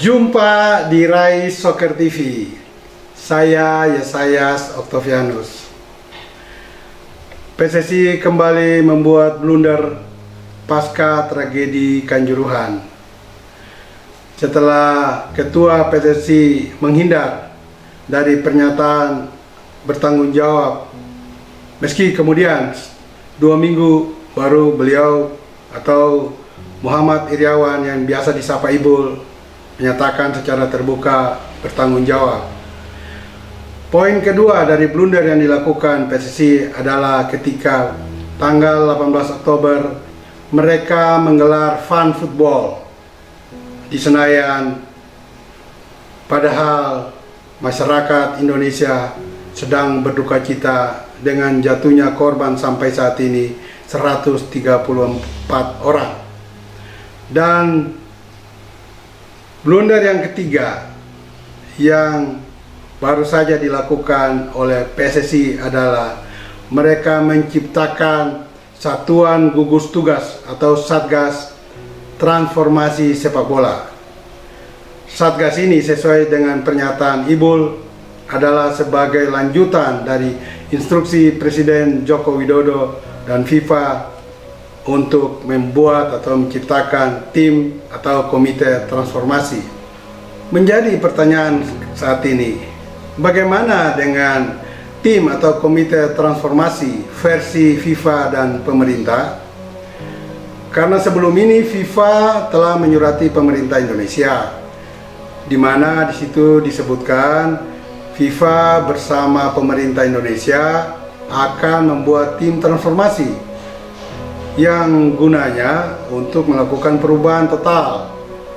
Jumpa di Rai Soccer TV. Saya Yesayas Octavianus. PSSI kembali membuat blunder pasca tragedi Kanjuruhan. Setelah Ketua PSSI menghindar dari pernyataan bertanggung jawab, meski kemudian 2 minggu baru beliau atau Muhammad Iriawan yang biasa disapa Ibul menyatakan secara terbuka bertanggung jawab. Poin kedua dari blunder yang dilakukan PSSI adalah ketika tanggal 18 Oktober mereka menggelar fun football di Senayan, padahal masyarakat Indonesia sedang berduka cita dengan jatuhnya korban sampai saat ini 134 orang. Dan blunder yang ketiga yang baru saja dilakukan oleh PSSI adalah mereka menciptakan Satuan Gugus Tugas atau Satgas Transformasi Sepak Bola. Satgas ini sesuai dengan pernyataan Ibul adalah sebagai lanjutan dari instruksi Presiden Joko Widodo dan FIFA untuk membuat atau menciptakan tim atau komite transformasi. Menjadi pertanyaan saat ini, bagaimana dengan tim atau komite transformasi versi FIFA dan pemerintah? Karena sebelum ini FIFA telah menyurati pemerintah Indonesia, di mana di situ disebutkan FIFA bersama pemerintah Indonesia akan membuat tim transformasi yang gunanya untuk melakukan perubahan total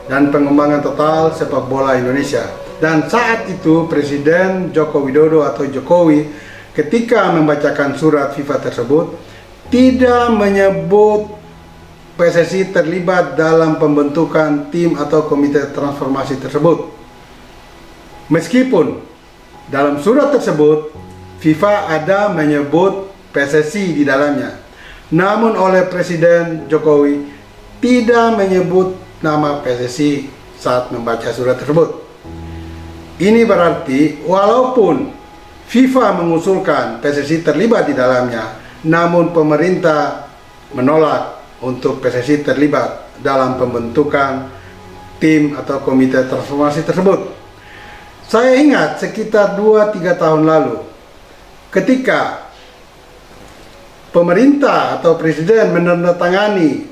dan pengembangan total sepak bola Indonesia. Dan saat itu Presiden Joko Widodo atau Jokowi ketika membacakan surat FIFA tersebut tidak menyebut PSSI terlibat dalam pembentukan tim atau komite transformasi tersebut. Meskipun dalam surat tersebut FIFA ada menyebut PSSI di dalamnya, namun oleh Presiden Jokowi tidak menyebut nama PSSI saat membaca surat tersebut. Ini berarti walaupun FIFA mengusulkan PSSI terlibat di dalamnya, namun pemerintah menolak untuk PSSI terlibat dalam pembentukan tim atau komite transformasi tersebut. Saya ingat sekitar 2-3 tahun lalu ketika pemerintah atau presiden menandatangani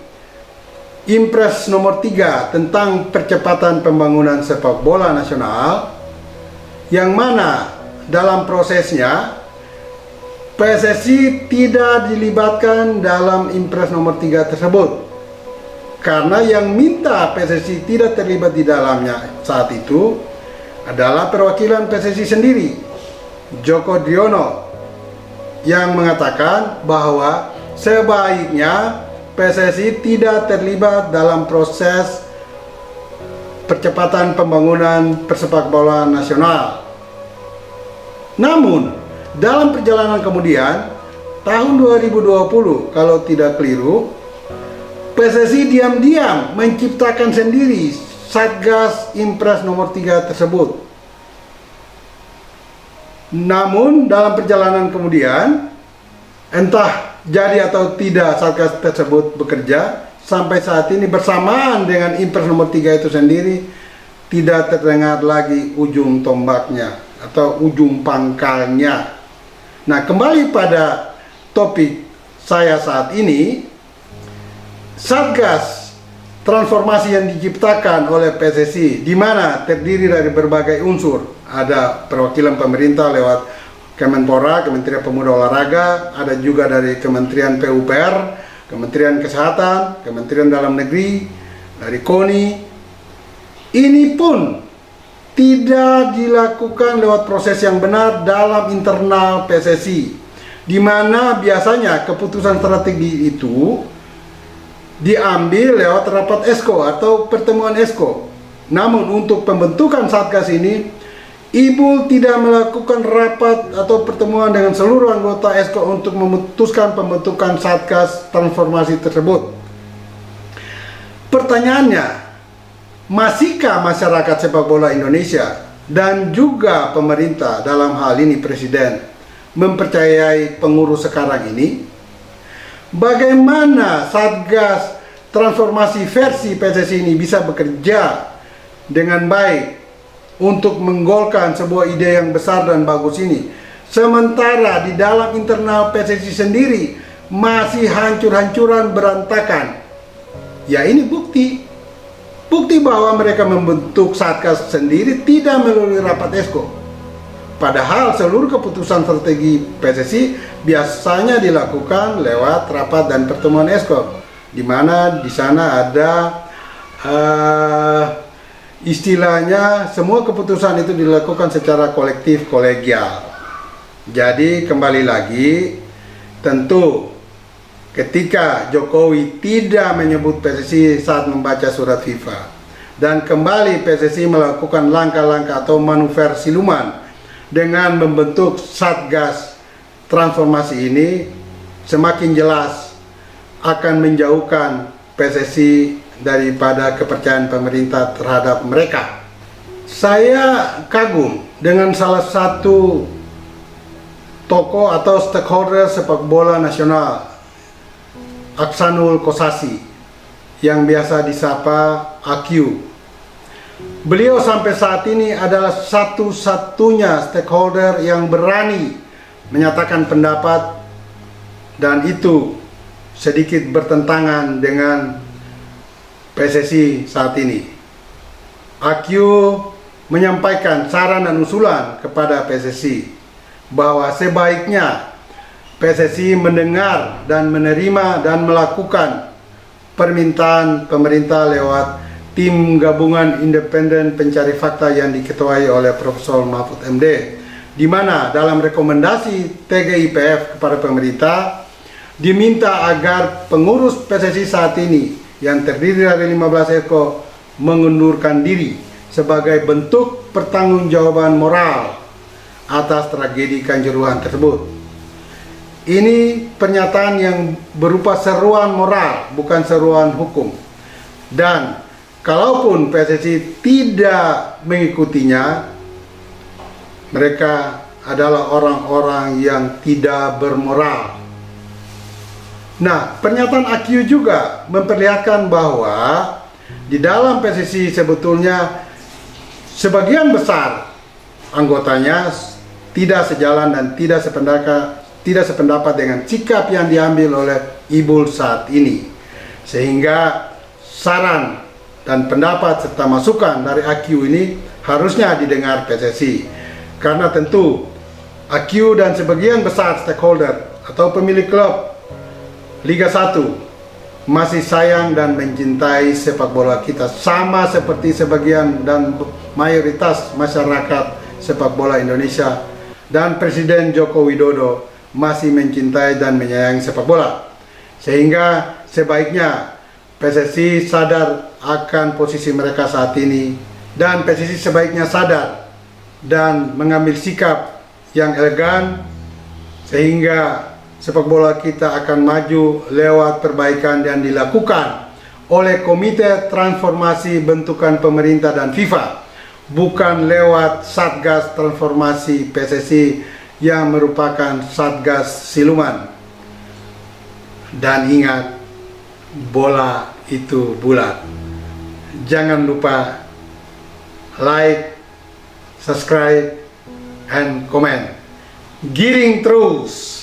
Impres nomor 3 tentang percepatan pembangunan sepak bola nasional, yang mana dalam prosesnya PSSI tidak dilibatkan dalam Impres nomor 3 tersebut, karena yang minta PSSI tidak terlibat di dalamnya saat itu adalah perwakilan PSSI sendiri, Joko Driono, yang mengatakan bahwa sebaiknya PSSI tidak terlibat dalam proses percepatan pembangunan persepak bola nasional. Namun dalam perjalanan kemudian tahun 2020 kalau tidak keliru, PSSI diam-diam menciptakan sendiri Satgas Impres nomor 3 tersebut. Namun dalam perjalanan kemudian, entah jadi atau tidak Satgas tersebut bekerja, sampai saat ini bersamaan dengan Impres nomor 3 itu sendiri tidak terdengar lagi ujung tombaknya atau ujung pangkalnya. Nah, kembali pada topik saya saat ini, Satgas transformasi yang diciptakan oleh PSSI, di mana terdiri dari berbagai unsur. Ada perwakilan pemerintah lewat Kemenpora, Kementerian Pemuda Olahraga, ada juga dari Kementerian PUPR, Kementerian Kesehatan, Kementerian Dalam Negeri, dari KONI. Ini pun tidak dilakukan lewat proses yang benar dalam internal PSSI, di mana biasanya keputusan strategi itu diambil lewat rapat ESKO atau pertemuan ESKO. Namun untuk pembentukan Satgas ini, Ibul tidak melakukan rapat atau pertemuan dengan seluruh anggota ESKO untuk memutuskan pembentukan Satgas transformasi tersebut. Pertanyaannya, masihkah masyarakat sepak bola Indonesia dan juga pemerintah, dalam hal ini Presiden, mempercayai pengurus sekarang ini? Bagaimana Satgas Transformasi versi PSSI ini bisa bekerja dengan baik untuk menggolkan sebuah ide yang besar dan bagus ini, sementara di dalam internal PSSI sendiri masih hancur-hancuran, berantakan? Ya, ini bukti bahwa mereka membentuk Satgas sendiri tidak melalui rapat Esko. Padahal seluruh keputusan strategi PSSI biasanya dilakukan lewat rapat dan pertemuan Esko, di mana di sana ada istilahnya semua keputusan itu dilakukan secara kolektif kolegial. Jadi kembali lagi, tentu ketika Jokowi tidak menyebut PSSI saat membaca surat FIFA, dan kembali PSSI melakukan langkah-langkah atau manuver siluman dengan membentuk Satgas Transformasi ini, semakin jelas akan menjauhkan PSSI daripada kepercayaan pemerintah terhadap mereka. Saya kagum dengan salah satu tokoh atau stakeholder sepak bola nasional, Aksanul Kossasi, yang biasa disapa AQ. Beliau sampai saat ini adalah satu-satunya stakeholder yang berani menyatakan pendapat, dan itu sedikit bertentangan dengan PSSI saat ini. AQ menyampaikan saran dan usulan kepada PSSI bahwa sebaiknya PSSI mendengar dan menerima dan melakukan permintaan pemerintah lewat tim gabungan independen pencari fakta yang diketuai oleh Profesor Mahfud MD, di mana dalam rekomendasi TGIPF kepada pemerintah diminta agar pengurus PSSI saat ini yang terdiri dari 15 Esko mengundurkan diri sebagai bentuk pertanggungjawaban moral atas tragedi Kanjuruhan tersebut. Ini pernyataan yang berupa seruan moral, bukan seruan hukum. Dan kalaupun PSSI tidak mengikutinya, mereka adalah orang-orang yang tidak bermoral. Nah, pernyataan AQ juga memperlihatkan bahwa di dalam PSSI sebetulnya sebagian besar anggotanya tidak sejalan dan tidak sependapat dengan sikap yang diambil oleh Ibul saat ini. Sehingga saran dan pendapat serta masukan dari AQ ini harusnya didengar PSSI. Karena tentu AQ dan sebagian besar stakeholder atau pemilik klub Liga 1 masih sayang dan mencintai sepak bola kita, sama seperti sebagian dan mayoritas masyarakat sepak bola Indonesia, dan Presiden Joko Widodo masih mencintai dan menyayangi sepak bola. Sehingga sebaiknya PSSI sadar akan posisi mereka saat ini, dan PSSI sebaiknya sadar dan mengambil sikap yang elegan sehingga sepak bola kita akan maju lewat perbaikan yang dilakukan oleh Komite Transformasi bentukan pemerintah dan FIFA, bukan lewat Satgas Transformasi PSSI yang merupakan Satgas siluman. Dan ingat, bola itu bulat. Jangan lupa like, subscribe, and comment. Giring terus!